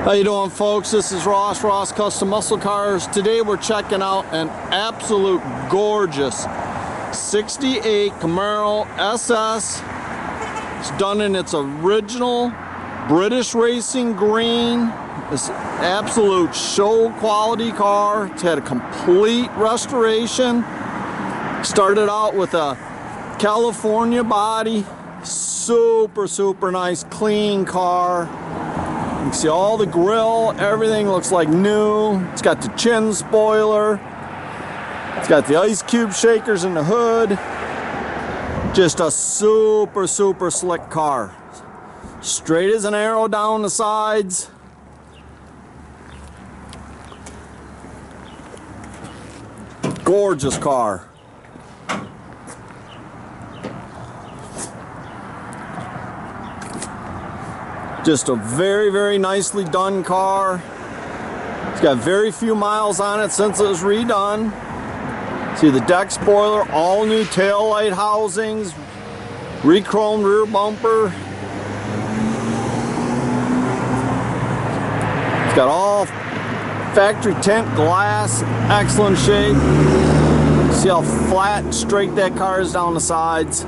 How you doing, folks? This is Ross Custom Muscle Cars. Today we're checking out an absolute gorgeous 68 Camaro SS. It's done in its original British racing green. It's an absolute show quality car. It's had a complete restoration. Started out with a California body. Super nice, clean car. You can see all the grille, everything looks like new. It's got the chin spoiler. It's got the ice cube shakers in the hood. Just a super slick car. Straight as an arrow down the sides. Gorgeous car. Just a very nicely done car. It's got very few miles on it since it was redone. See the deck spoiler, all new taillight housings, re-chromed rear bumper. It's got all factory tint glass, excellent shape. See how flat and straight that car is down the sides.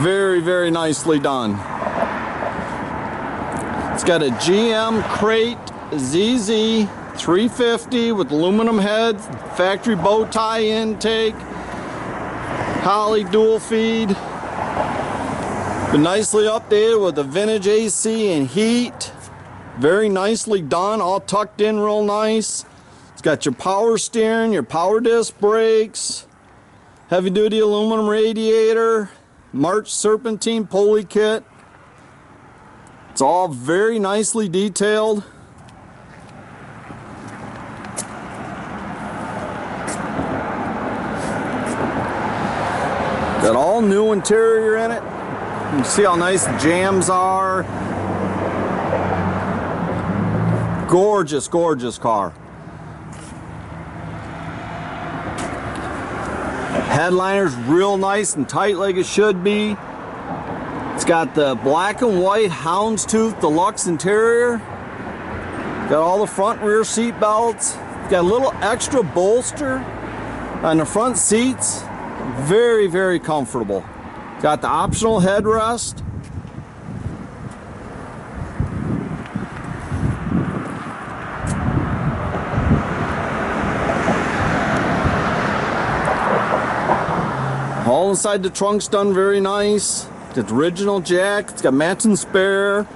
Very nicely done. It's got a GM crate ZZ 350 with aluminum heads, factory bow tie intake, Holley dual feed. Been nicely updated with the vintage AC and heat. Very nicely done, all tucked in real nice. It's got your power steering, your power disc brakes, heavy duty aluminum radiator, March serpentine pulley kit. It's all very nicely detailed. Got all new interior in it. You can see how nice the jams are. Gorgeous car. Headliner's real nice and tight like it should be. It's got the black and white houndstooth deluxe interior. Got all the front and rear seat belts. Got a little extra bolster on the front seats. Very comfortable. Got the optional headrest. All inside the trunk's done very nice. It's original jack. It's got matching spare.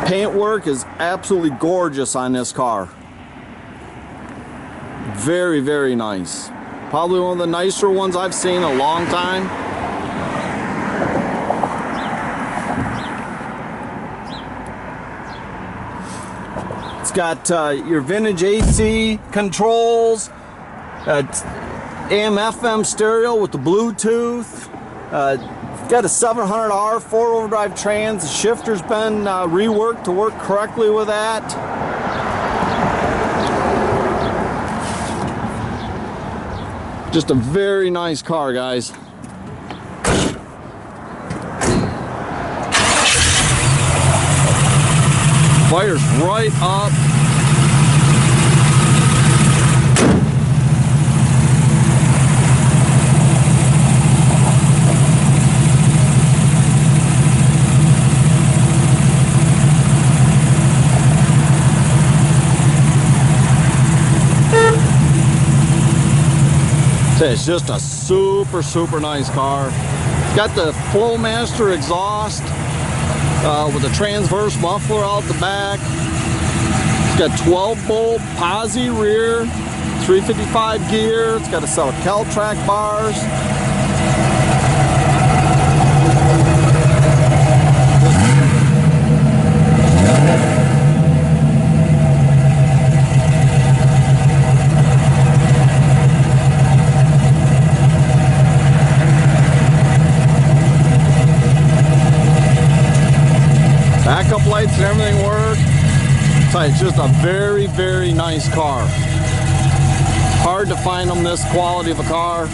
Paintwork is absolutely gorgeous on this car. Very nice. Probably one of the nicer ones I've seen in a long time. It's got your vintage AC controls, AM/FM stereo with the Bluetooth. Got a 700R 4-wheel drive trans. The shifter's been reworked to work correctly with that. Just a very nice car, guys. Fires right up. It's just a super nice car. It's got the Flowmaster exhaust with a transverse muffler out the back. It's got 12-bolt posi rear, 355 gear. It's got a set of Cal-Track bars. Backup lights and everything work. but it's just a very, very nice car. Hard to find them this quality of a car.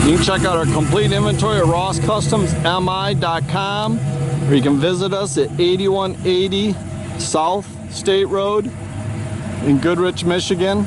You can check out our complete inventory at rosscustomsmi.com, or you can visit us at 8180 South State Road in Goodrich, Michigan.